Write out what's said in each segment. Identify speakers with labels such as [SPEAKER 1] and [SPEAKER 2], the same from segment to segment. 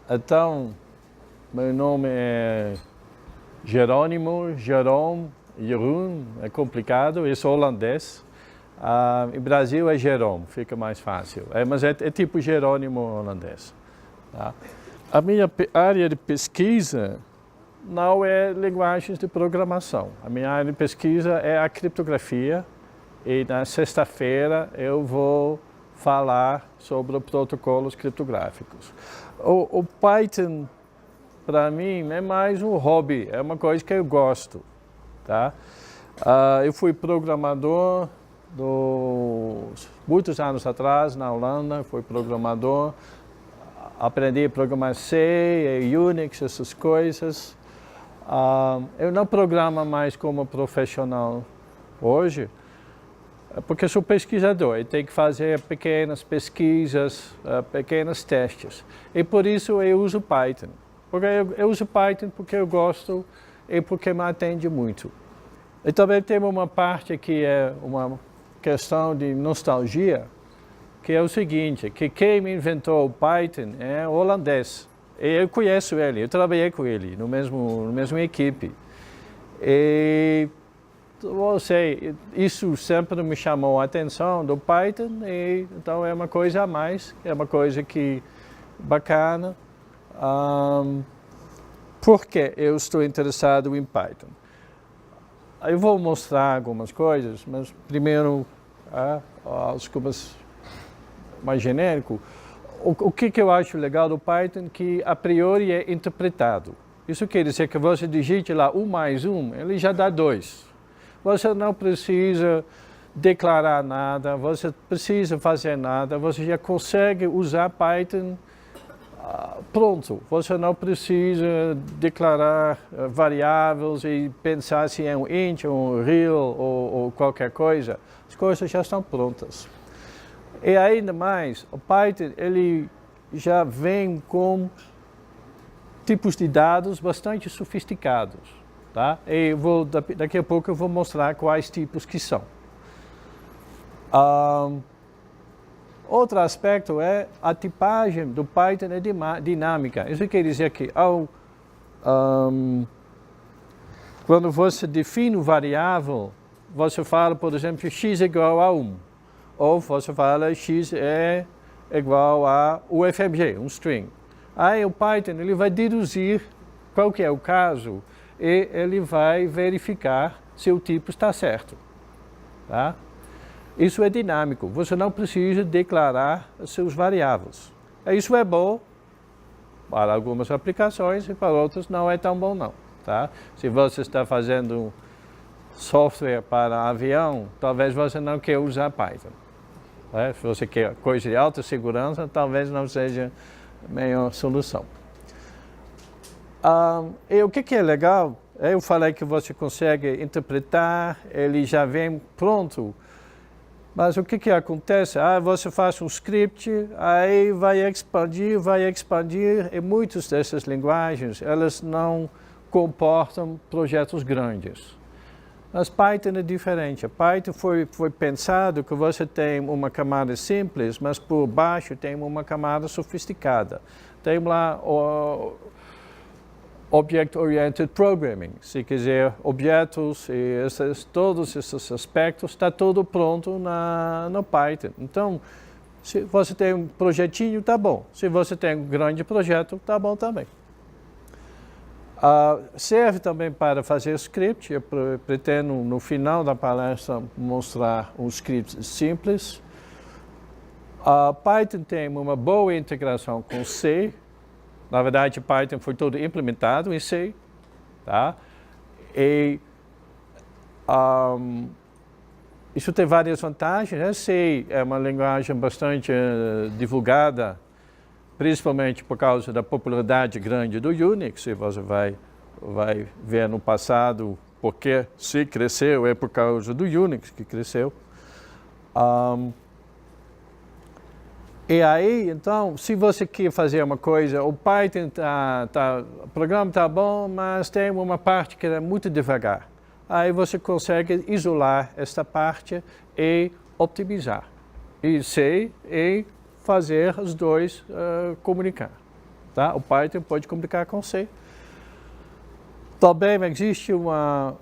[SPEAKER 1] Então, meu nome é Jerônimo, Jerome, Jeroen, é complicado, eu sou holandês. Em Brasil é Jerome, fica mais fácil. Mas é tipo Jerônimo holandês. Tá? A minha área de pesquisa não é linguagens de programação. A minha área de pesquisa é a criptografia e na sexta-feira eu vou falar sobre protocolos criptográficos. O Python, para mim, é mais um hobby, é uma coisa que eu gosto. Tá? Eu fui programador muitos anos atrás na Holanda, fui programador, aprendi a programar C, Unix, essas coisas. Eu não programo mais como profissional hoje, porque sou pesquisador e tenho que fazer pequenas pesquisas, pequenos testes. E por isso eu uso Python. Porque eu uso Python porque eu gosto e porque me atende muito. E também tem uma parte que é uma questão de nostalgia, que é o seguinte, que quem inventou o Python é holandês. E eu conheço ele, eu trabalhei com ele no mesmo equipe. E eu sei, isso sempre me chamou a atenção do Python, e então é uma coisa a mais, é uma coisa que bacana. Por que eu estou interessado em Python? Eu vou mostrar algumas coisas, mas primeiro, algumas mais genérico. O que eu acho legal do Python que a priori é interpretado. Isso quer dizer que você digite lá 1 mais 1, ele já dá 2. Você não precisa declarar nada, você precisa fazer nada, você já consegue usar Python pronto. Você não precisa declarar variáveis e pensar se é um int, um real ou qualquer coisa. As coisas já estão prontas. E ainda mais, o Python ele já vem com tipos de dados bastante sofisticados. Tá? E daqui a pouco eu vou mostrar quais tipos que são. Outro aspecto é a tipagem do Python é dinâmica. Isso quer dizer que quando você define um variável, você fala, por exemplo, x é igual a 1. Ou você fala x é igual a UFMG, um string. Aí o Python ele vai deduzir qual que é o caso e ele vai verificar se o tipo está certo. Tá? Isso é dinâmico, você não precisa declarar seus variáveis. Isso é bom para algumas aplicações e para outras não é tão bom não. Tá? Se você está fazendo software para avião, talvez você não queira usar Python. Se você quer coisa de alta segurança, talvez não seja a melhor solução. E o que é legal, eu falei que você consegue interpretar, ele já vem pronto. Mas o que acontece? Você faz um script, aí vai expandir, e muitas dessas linguagens, elas não comportam projetos grandes. Mas Python é diferente. Python foi pensado que você tem uma camada simples, mas por baixo tem uma camada sofisticada. Tem lá o Object-Oriented Programming, se quiser objetos e todos esses aspectos, está tudo pronto no Python. Então, se você tem um projetinho, tá bom. Se você tem um grande projeto, tá bom também. Serve também para fazer script. Eu pretendo, no final da palestra, mostrar um script simples. Python tem uma boa integração com C. Na verdade, Python foi todo implementado em C, tá? E isso tem várias vantagens, né? C é uma linguagem bastante divulgada, principalmente por causa da popularidade grande do Unix. E você vai ver no passado porque C cresceu, é por causa do Unix que cresceu. E aí, então, se você quer fazer uma coisa, o Python o programa está bom, mas tem uma parte que é muito devagar. Aí você consegue isolar esta parte e optimizar. E fazer os dois comunicar. Tá? O Python pode comunicar com C. Também existe uma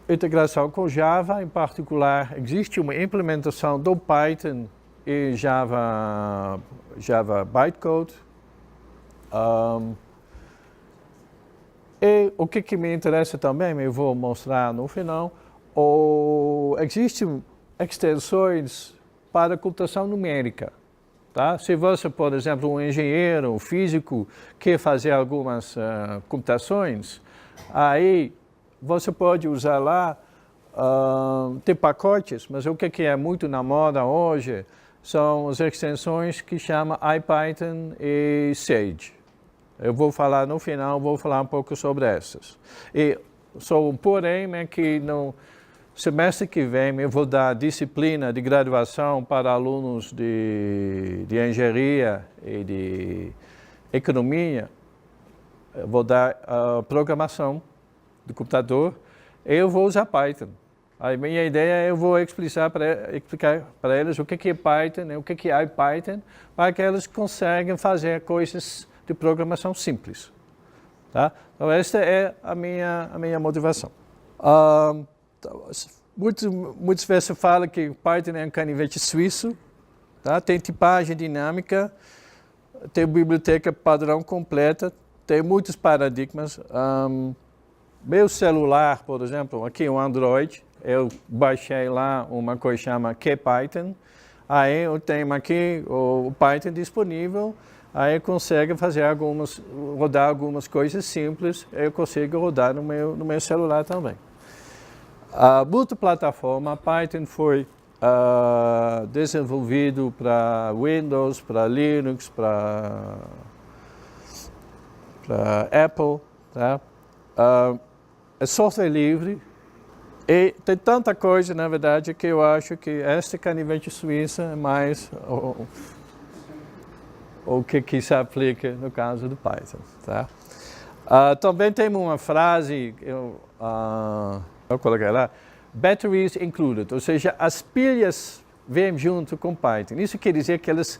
[SPEAKER 1] integração com Java, em particular, existe uma implementação do Python em Java Bytecode. E o que me interessa também, eu vou mostrar no final, existem extensões para computação numérica. Tá? Se você, por exemplo, um engenheiro, um físico, quer fazer algumas computações, aí você pode usar lá, tem pacotes, mas o que é muito na moda hoje são as extensões que chamam IPython e Sage. Eu vou falar no final, vou falar um pouco sobre essas. E só um porém é que no semestre que vem eu vou dar disciplina de graduação para alunos de engenharia e de economia. Eu vou dar programação do computador e eu vou usar Python. A minha ideia é eu vou explicar para eles o que é Python, o que é IPython, para que eles consigam fazer coisas de programação simples. Tá? Então, esta é a minha motivação. Muitas vezes falam que Python é um canivete suíço, tá? Tem tipagem dinâmica, tem biblioteca padrão completa, tem muitos paradigmas. Meu celular, por exemplo, aqui um Android, eu baixei lá uma coisa que chama QPython, aí eu tenho aqui o Python disponível, aí eu consigo rodar algumas coisas simples, eu consigo rodar no meu celular também. A multiplataforma, Python foi desenvolvido para Windows, para Linux, para Apple, tá? É software livre e tem tanta coisa, na verdade, que eu acho que esta canivete suíça é mais o que se aplica no caso do Python. Tá? Também tem uma frase, eu coloquei lá, batteries included, ou seja, as pilhas vêm junto com Python. Isso quer dizer que eles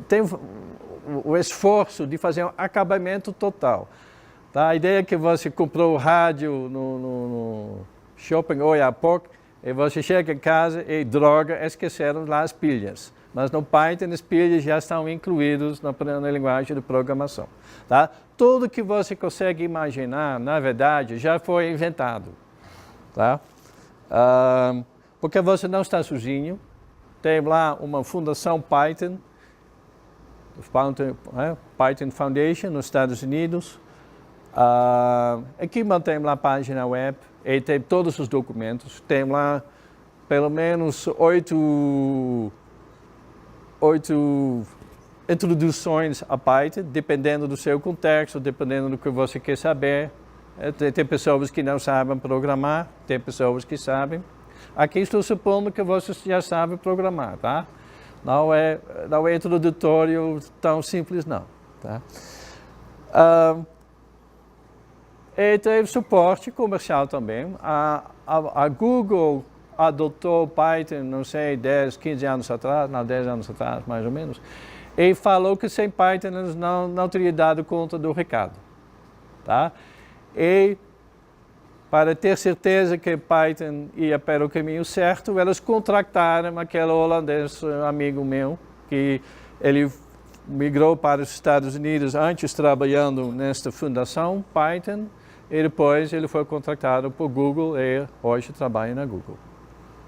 [SPEAKER 1] têm o esforço de fazer um acabamento total. Tá? A ideia é que você comprou o rádio no shopping ou há pouco, e você chega em casa e, droga, esqueceram lá as pilhas. Mas no Python as pilhas já estão incluídas na linguagem de programação. Tá? Tudo que você consegue imaginar, na verdade, já foi inventado. Tá? Porque você não está sozinho. Tem lá uma fundação Python, Python Foundation, nos Estados Unidos. Aqui mantém lá a página web e tem todos os documentos. Tem lá pelo menos 8 introduções a Python, dependendo do seu contexto, dependendo do que você quer saber. Tem pessoas que não sabem programar, tem pessoas que sabem. Aqui estou supondo que você já sabe programar, tá? Não é introdutório tão simples, não. Tá? E teve suporte comercial também. A Google adotou Python, não sei, 10, 15 anos atrás, não, 10 anos atrás, mais ou menos, e falou que sem Python eles não teriam dado conta do recado. Tá? E para ter certeza que Python ia para o caminho certo, eles contrataram aquele holandês amigo meu, que ele migrou para os Estados Unidos antes trabalhando nesta fundação Python, e depois ele foi contratado por Google e hoje trabalha na Google.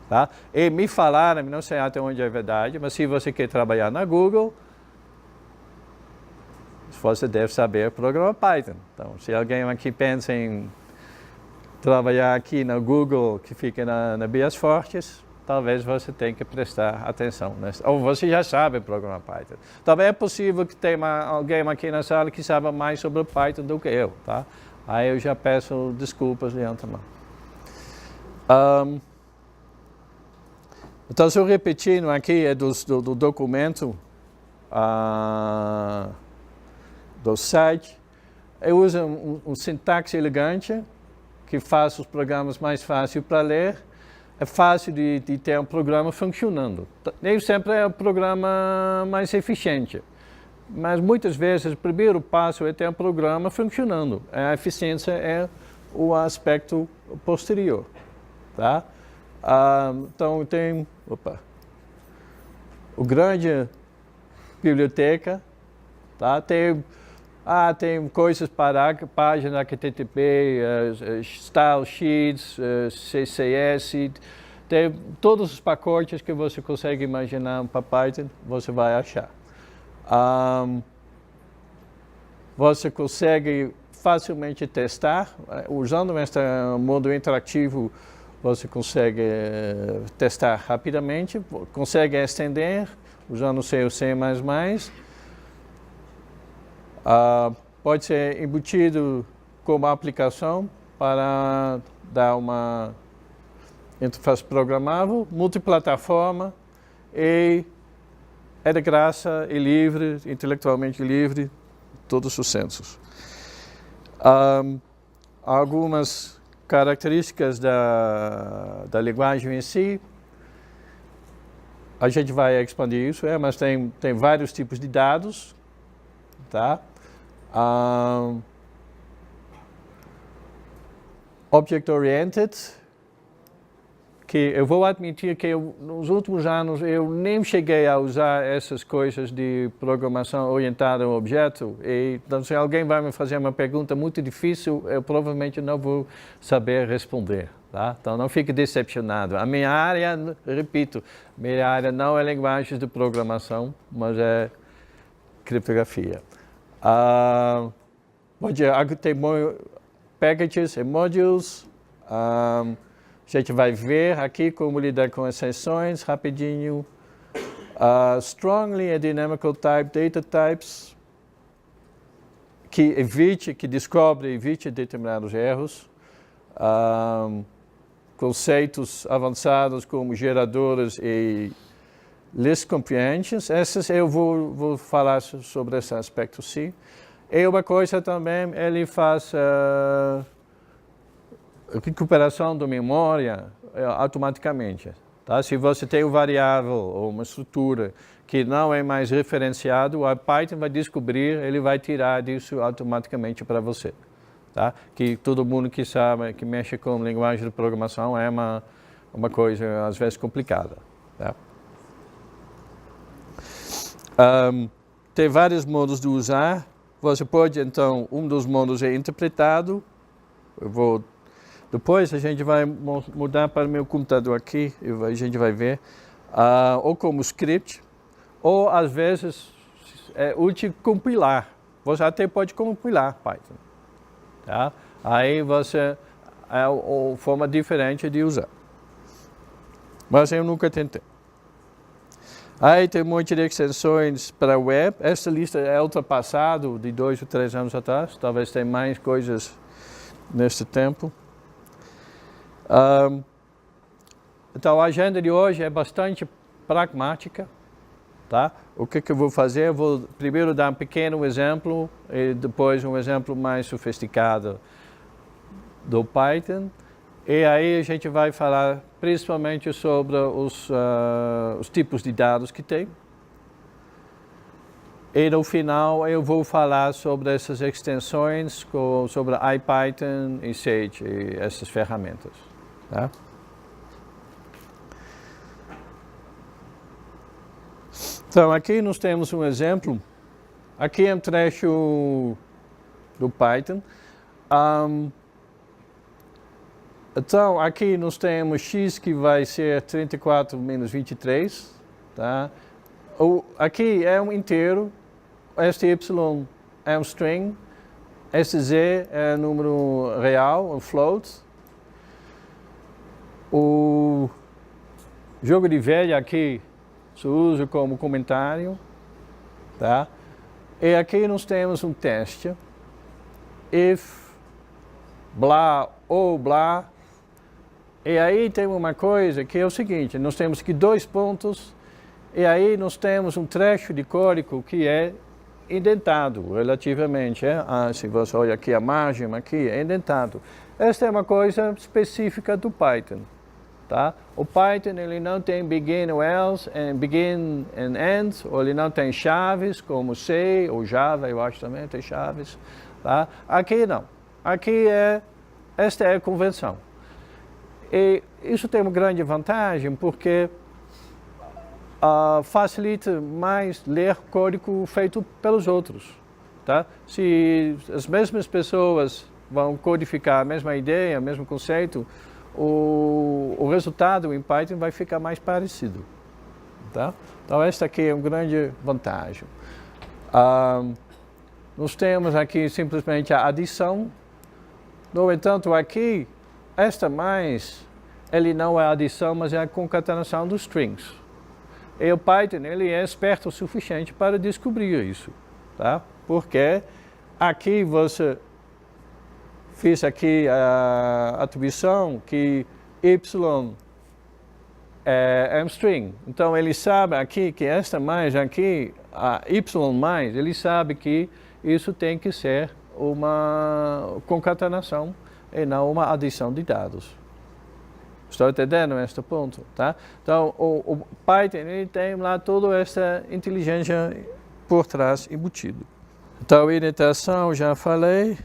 [SPEAKER 1] Tá? E me falaram, não sei até onde é verdade, mas se você quer trabalhar na Google, você deve saber programar Python. Então, se alguém aqui pensa em trabalhar aqui na Google, que fica na Bias Fortes, talvez você tenha que prestar atenção. Ou você já sabe programar Python. Também é possível que tenha alguém aqui na sala que saiba mais sobre Python do que eu. Tá? Aí eu já peço desculpas de antemão. Então, se eu repetindo aqui, é do documento do site. Eu uso um sintaxe elegante, que faz os programas mais fáceis para ler. É fácil de ter um programa funcionando. Nem sempre é o programa mais eficiente. mas muitas vezes o primeiro passo é ter um programa funcionando. A eficiência é o aspecto posterior. Tá? Então tem o grande biblioteca, tá? Tem coisas para página HTTP, style sheets, CSS, tem todos os pacotes que você consegue imaginar para Python, você vai achar. Você consegue facilmente testar, usando este modo interativo, você consegue testar rapidamente, consegue estender, usando C ou C++. Pode ser embutido como aplicação para dar uma interface programável, multiplataforma e é de graça e livre, intelectualmente livre, todos os sensos. Algumas características da linguagem em si, a gente vai expandir isso, mas tem vários tipos de dados, tá? Object-oriented, que eu vou admitir que nos últimos anos eu nem cheguei a usar essas coisas de programação orientada ao objeto. Então, se alguém vai me fazer uma pergunta muito difícil, eu provavelmente não vou saber responder. Tá? Então, não fique decepcionado. A minha área, repito, minha área não é linguagens de programação, mas é criptografia. Tem packages e modules. A gente vai ver aqui como lidar com exceções rapidinho. Strongly and dynamical type data types, que evite determinados erros. Conceitos avançados como geradores e list comprehensions. Essas eu vou falar sobre esse aspecto, sim. E uma coisa também, ele faz recuperação da memória automaticamente. Tá? Se você tem um variável ou uma estrutura que não é mais referenciado, a Python vai descobrir, ele vai tirar disso automaticamente para você. Tá? Que todo mundo que sabe, que mexe com linguagem de programação é uma coisa às vezes complicada. Tá? Tem vários modos de usar. Você pode, então, um dos modos é interpretado. Depois a gente vai mudar para o meu computador aqui, a gente vai ver. Ou como script, ou às vezes é útil compilar. Você até pode compilar Python. Tá? Aí você é uma forma diferente de usar. Mas eu nunca tentei. Aí tem um monte de extensões para web. Essa lista é ultrapassada de 2 ou 3 anos atrás. Talvez tenha mais coisas neste tempo. Então a agenda de hoje é bastante pragmática. Tá? O que eu vou fazer? Eu vou primeiro dar um pequeno exemplo e depois um exemplo mais sofisticado do Python. E aí a gente vai falar principalmente sobre os tipos de dados que tem. E no final eu vou falar sobre essas extensões, sobre IPython e Sage e essas ferramentas. Tá? Então aqui nós temos um exemplo. Aqui é um trecho do Python. Então, aqui nós temos x que vai ser 34 menos 23. Tá? Aqui é um inteiro, este y é um string, este z é um número real, um float. O jogo de velha aqui se usa como comentário. Tá? E aqui nós temos um teste. If, blá ou blá. E aí tem uma coisa que é o seguinte, nós temos aqui 2 pontos, e aí nós temos um trecho de código que é indentado relativamente. Se você olha aqui a margem, aqui é indentado. Esta é uma coisa específica do Python. Tá? O Python ele não tem begin ou else, begin and end, ou ele não tem chaves como C ou Java, eu acho também tem chaves. Tá? Aqui não. Aqui esta é a convenção. E isso tem uma grande vantagem porque facilita mais ler código feito pelos outros. Tá? Se as mesmas pessoas vão codificar a mesma ideia, o mesmo conceito, o resultado em Python vai ficar mais parecido. Tá? Então esta aqui é uma grande vantagem. Nós temos aqui simplesmente a adição. No entanto, aqui, esta mais, ele não é a adição, mas é a concatenação dos strings. E o Python, ele é esperto o suficiente para descobrir isso. Tá? Porque aqui você fiz aqui a atribuição que y é um string. Então ele sabe aqui que esta mais aqui, a y mais, ele sabe que isso tem que ser uma concatenação e não uma adição de dados. Estou entendendo este ponto, tá? Então o Python ele tem lá toda essa inteligência por trás embutido. Então indentação já falei.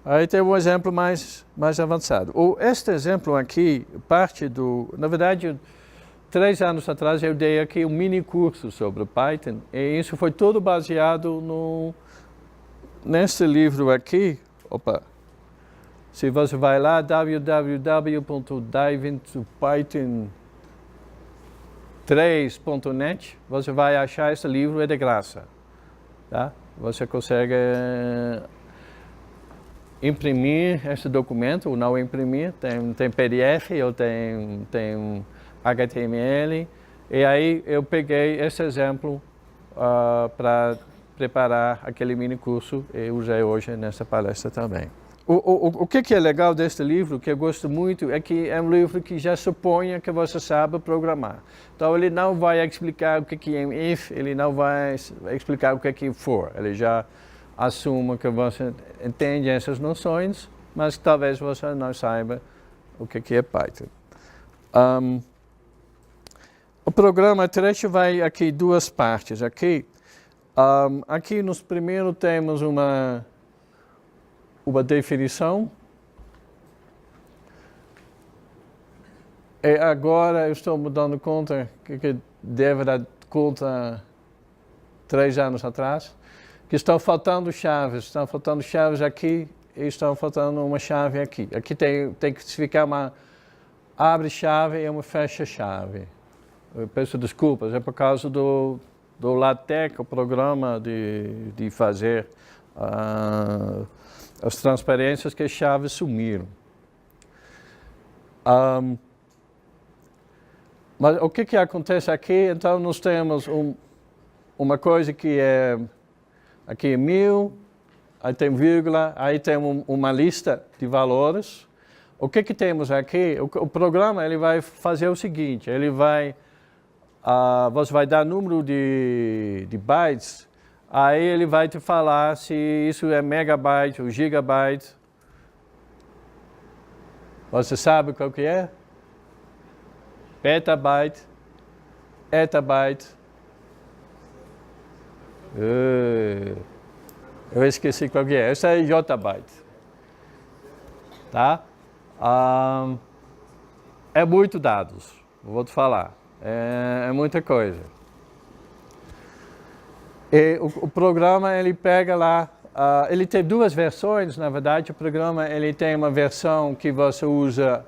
[SPEAKER 1] Aí tem um exemplo mais avançado. Este exemplo aqui, parte do... Na verdade, 3 anos atrás eu dei aqui um mini curso sobre Python e isso foi todo baseado nesse livro aqui. Opa! Se você vai lá, www.divingtopython3.net, você vai achar esse livro, é de graça. Tá? Você consegue imprimir esse documento ou não imprimir, tem PDF ou tem HTML, e aí eu peguei esse exemplo para preparar aquele mini curso e usei hoje nessa palestra também. O que é legal deste livro, que eu gosto muito, é que é um livro que já supõe que você sabe programar. Então ele não vai explicar o que é um if, ele não vai explicar o que é for, ele já assume que você entende essas noções, mas talvez você não saiba o que é Python. O programa trecho vai aqui duas partes. Aqui nos primeiro temos uma definição. E agora eu estou me dando conta que deve dar conta 3 anos atrás, que estão faltando chaves aqui e estão faltando uma chave aqui. Aqui tem que ficar uma abre-chave e uma fecha-chave. Eu peço desculpas, é por causa do LaTeX, o programa de fazer as transparências que as chaves sumiram. Mas o que acontece aqui? Então nós temos uma coisa que é aqui 1000, aí tem vírgula, aí tem uma lista de valores. O que temos aqui? O programa ele vai fazer o seguinte, ele vai, você vai dar número de bytes, aí ele vai te falar se isso é megabyte ou gigabyte. Você sabe qual que é? Petabyte, etabyte. Eu esqueci qual que é. Essa é yottabyte. Tá? É muito dados, vou te falar. É muita coisa. E o programa ele pega lá, ele tem 2 versões, na verdade. O programa ele tem uma versão que você usa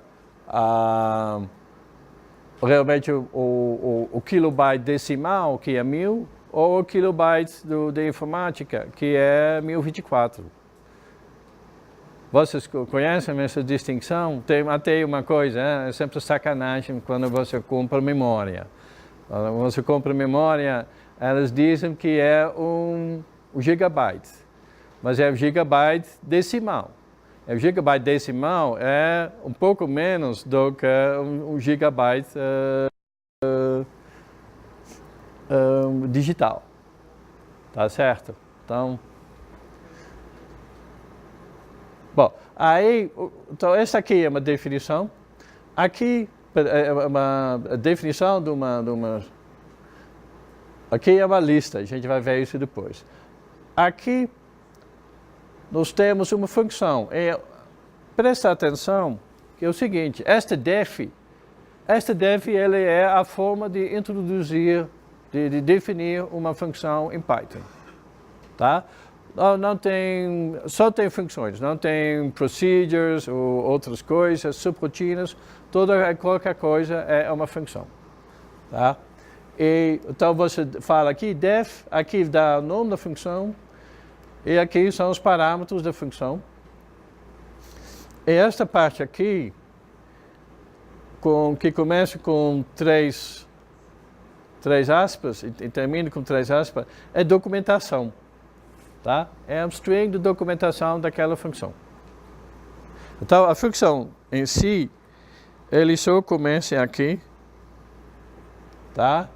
[SPEAKER 1] realmente o kilobyte decimal, que é 1000, ou o kilobyte de informática, que é 1024. Vocês conhecem essa distinção? Tem até uma coisa, é sempre sacanagem quando você compra memória. Quando você compra memória, elas dizem que é um gigabyte, mas é o gigabyte decimal. O gigabyte decimal é um pouco menos do que um gigabyte digital. Tá certo? Então, bom, aí, então essa aqui é uma definição. Aqui, uma definição de uma... Aqui é uma lista, a gente vai ver isso depois. Aqui, nós temos uma função. Presta atenção, que é o seguinte, esta def, ela é a forma de introduzir, de definir uma função em Python. Tá? Não tem, só tem funções, não tem procedures ou outras coisas, subrotinas, qualquer coisa é uma função. Tá? Então você fala aqui def, aqui dá o nome da função, e aqui são os parâmetros da função. E esta parte aqui, que começa com três aspas e termina com 3 aspas, é documentação. Tá? É um string de documentação daquela função. Então, a função em si, ele só começa aqui. Tá?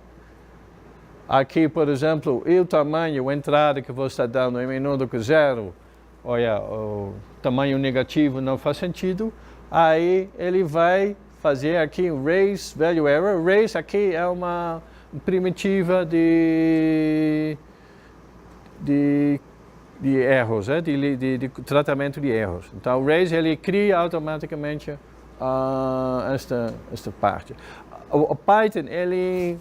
[SPEAKER 1] Aqui, por exemplo, o tamanho, a entrada que você está dando é menor do que 0. Olha, o tamanho negativo não faz sentido. Aí, ele vai fazer aqui um raise value error. Raise aqui é uma primitiva de erros, de tratamento de erros. Então, o raise ele cria automaticamente esta parte. O Python ele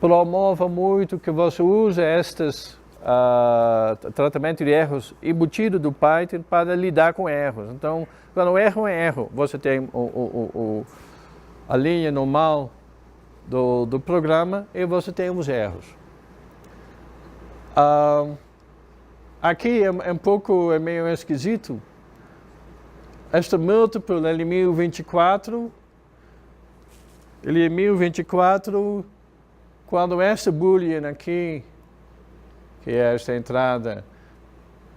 [SPEAKER 1] promove muito que você use estes tratamento de erros embutido do Python para lidar com erros. Então, quando o erro é erro, você tem a linha normal do programa e você tem os erros. Aqui é meio esquisito. Este multiple, ele é 1024. Ele é 1024. Quando esta boolean aqui, que é esta entrada,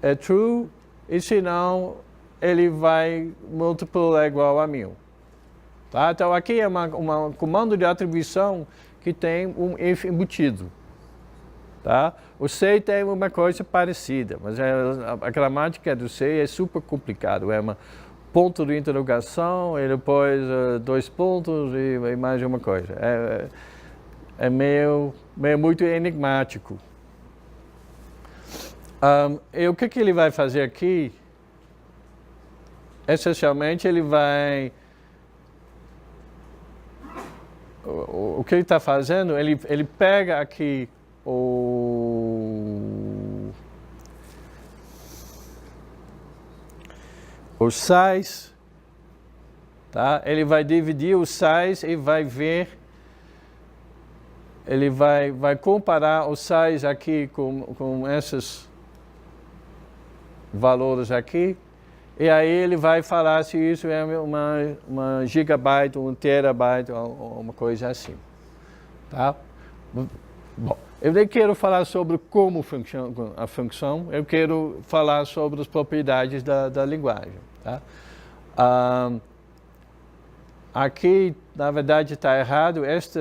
[SPEAKER 1] é true, e se não, ele vai multiple é igual a 1000. Tá? Então aqui é um comando de atribuição que tem um if embutido. Tá? O C tem uma coisa parecida, mas a gramática do C é super complicado. É um ponto de interrogação e depois 2 pontos e mais uma coisa. É meio muito enigmático. E o que ele vai fazer aqui? Essencialmente ele vai... O que ele está fazendo? Ele pega aqui o size, tá? Ele vai dividir o size e vai ver, ele vai comparar o size aqui com esses valores aqui, e aí ele vai falar se isso é uma gigabyte, um terabyte ou uma coisa assim, tá? Bom, eu nem quero falar sobre como funciona a função, eu quero falar sobre as propriedades da linguagem. Tá? Aqui, na verdade, está errado. Este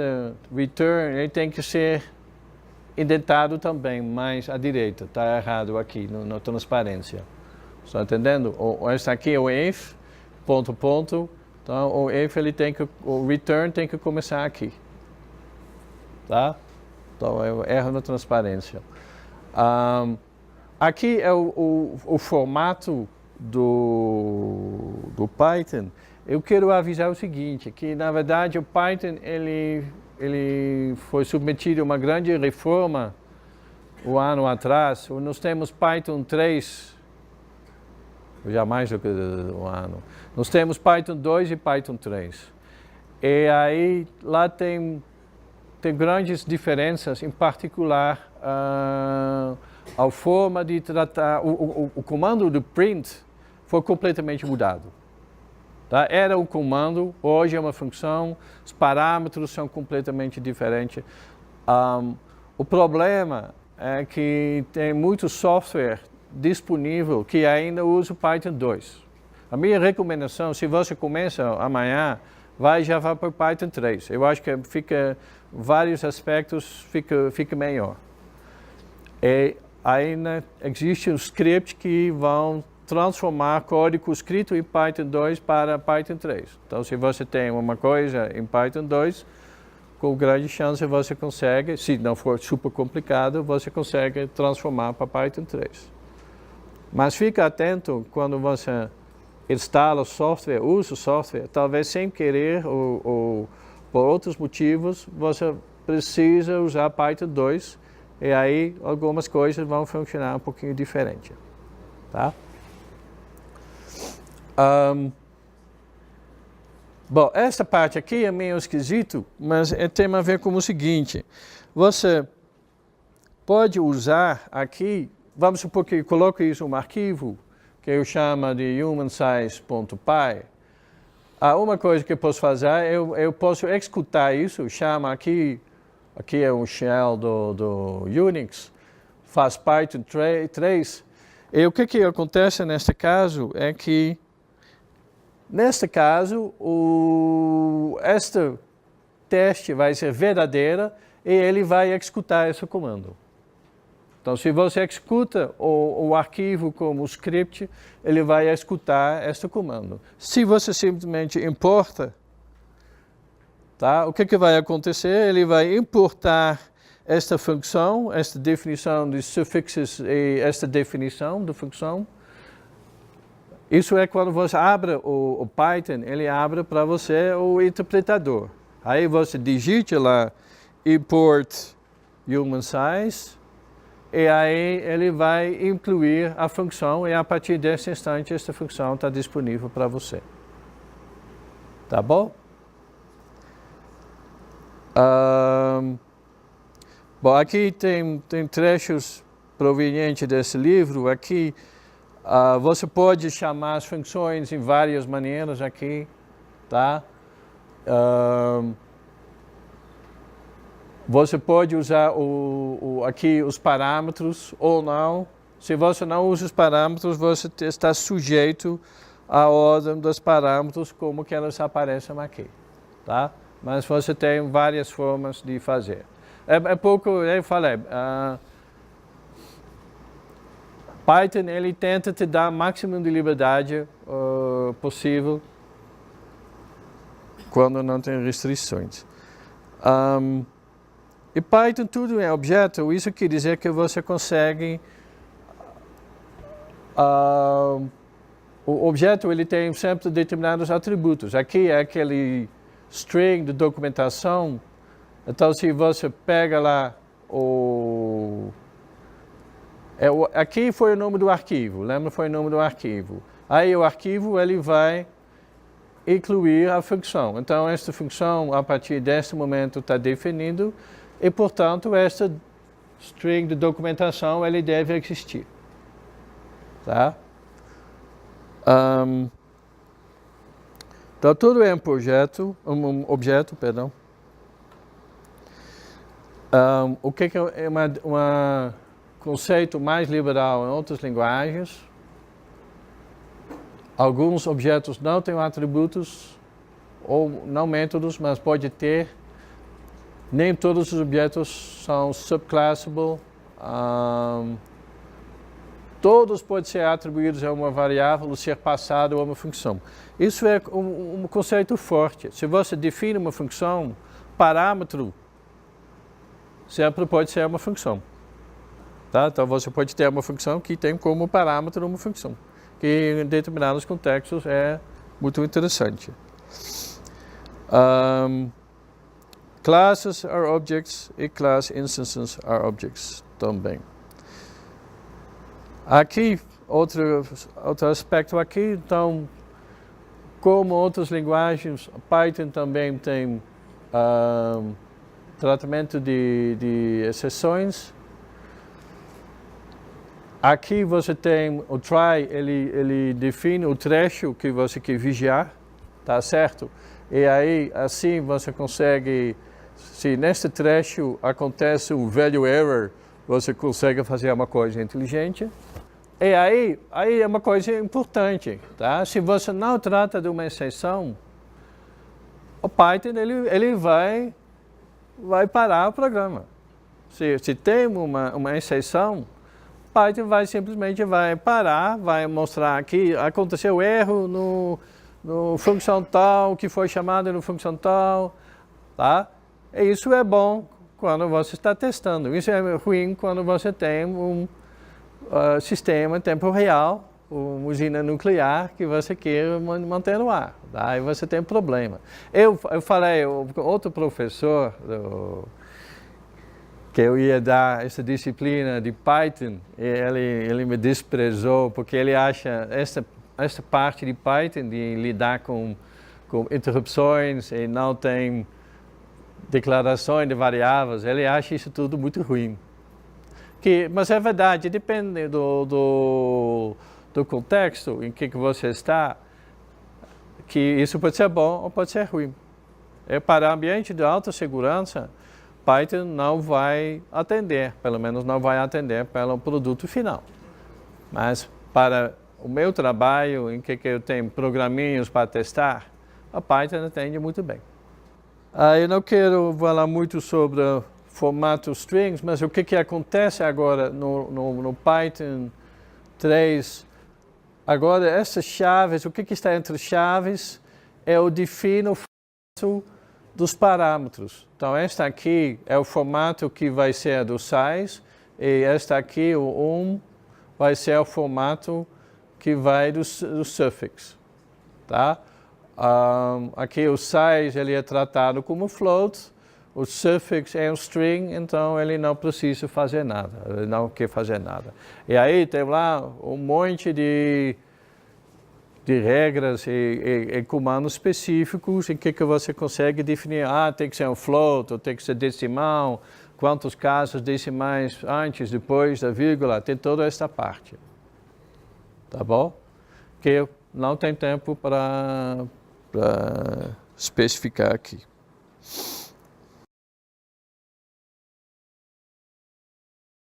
[SPEAKER 1] return ele tem que ser indentado também, mais à direita. Está errado aqui, na transparência. Estão entendendo? Este aqui é o if, ponto, ponto. Então, o if, o return tem que começar aqui. Tá? Então, eu erro na transparência. Aqui é o formato do Python. Eu quero avisar o seguinte, que na verdade o Python ele foi submetido a uma grande reforma um ano atrás. Nós temos Python 3, já mais do que um ano. Nós temos Python 2 e Python 3. E aí lá tem grandes diferenças, em particular a forma de tratar, o comando do print foi completamente mudado. Tá? Era um comando, hoje é uma função, os parâmetros são completamente diferentes. O problema é que tem muito software disponível que ainda usa o Python 2. A minha recomendação, se você começa amanhã, já vai para o Python 3. Eu acho que fica, vários aspectos, fica melhor. E ainda existe um script que vão transformar código escrito em Python 2 para Python 3. Então, se você tem uma coisa em Python 2, com grande chance você consegue, se não for super complicado, você consegue transformar para Python 3. Mas fica atento quando você instala o software, usa o software, talvez sem querer ou por outros motivos, você precisa usar Python 2 e aí algumas coisas vão funcionar um pouquinho diferente. Tá? Bom, essa parte aqui é meio esquisito, mas tem a ver com o seguinte. Você pode usar aqui, vamos supor que eu coloque isso em um arquivo, que eu chamo de humansize.py. Uma coisa que eu posso fazer, eu posso executar isso, chama aqui é um shell do Unix, faz Python 3. E o que acontece neste caso é que, neste caso, este teste vai ser verdadeira e ele vai executar esse comando. Então, se você executa o arquivo como script, ele vai executar este comando. Se você simplesmente importa, tá? O que vai acontecer? Ele vai importar esta função, esta definição de sufixos e esta definição da função. Isso é quando você abre o Python, ele abre para você o interpretador. Aí você digita lá import human size e aí ele vai incluir a função e a partir desse instante esta função está disponível para você. Tá bom? Bom, aqui tem trechos provenientes desse livro. Aqui você pode chamar as funções em várias maneiras aqui, tá? Você pode usar aqui os parâmetros ou não. Se você não usa os parâmetros, você está sujeito à ordem dos parâmetros como que elas aparecem aqui, tá? Mas você tem várias formas de fazer. É pouco, eu falei, Python ele tenta te dar o máximo de liberdade possível quando não tem restrições. E Python tudo é objeto, isso quer dizer que você consegue... o objeto ele tem sempre determinados atributos. Aqui é aquele string de documentação. Então, se você pega lá aqui foi o nome do arquivo, lembra? Foi o nome do arquivo. Aí o arquivo ele vai incluir a função. Então, esta função, a partir deste momento, está definido e, portanto, esta string de documentação ele deve existir. Tá? Então, tudo é um objeto, perdão. O que é um conceito mais liberal em outras linguagens? Alguns objetos não têm atributos ou não métodos, mas pode ter. Nem todos os objetos são subclassable. Todos podem ser atribuídos a uma variável, ser passado a uma função. Isso é um conceito forte. Se você define uma função, parâmetro sempre pode ser uma função. Tá? Então você pode ter uma função que tem como parâmetro uma função, que em determinados contextos é muito interessante. Classes are objects e class instances are objects também. Aqui, outro aspecto aqui, então, como outras linguagens, Python também tem tratamento de exceções. Aqui você tem o try, ele define o trecho que você quer vigiar, tá certo? E aí, assim você consegue, se neste trecho acontece um value error, você consegue fazer uma coisa inteligente. E aí é uma coisa importante, tá? Se você não trata de uma exceção, o Python ele vai parar o programa. Se tem uma exceção, Python simplesmente vai parar, vai mostrar que aconteceu erro no função tal, que foi chamado no função tal, tá? E isso é bom quando você está testando. Isso é ruim quando você tem um sistema em tempo real, uma usina nuclear que você quer manter no ar. Tá? Aí você tem problema. Eu falei, outro professor que eu ia dar essa disciplina de Python, ele me desprezou porque ele acha essa parte de Python, de lidar com interrupções e não tem declarações de variáveis, ele acha isso tudo muito ruim. Mas é verdade, depende do contexto em que você está, que isso pode ser bom ou pode ser ruim. Para ambiente de alta segurança, Python não vai atender, pelo menos não vai atender pelo produto final. Mas para o meu trabalho, em que eu tenho programinhos para testar, a Python atende muito bem. Eu não quero falar muito sobre o formato strings, mas o que acontece agora no Python 3? Agora, essas chaves, o que está entre chaves é o defino dos parâmetros. Então, esta aqui é o formato que vai ser do size, e esta aqui, o vai ser o formato que vai do suffix. Tá? Aqui o size ele é tratado como float, o suffix é um string, então ele não precisa fazer nada, ele não quer fazer nada. E aí tem lá um monte de regras e comandos específicos em que você consegue definir, tem que ser um float, ou tem que ser decimal, quantos casos decimais antes, depois da vírgula, tem toda esta parte. Tá bom? Que não tem tempo para especificar aqui.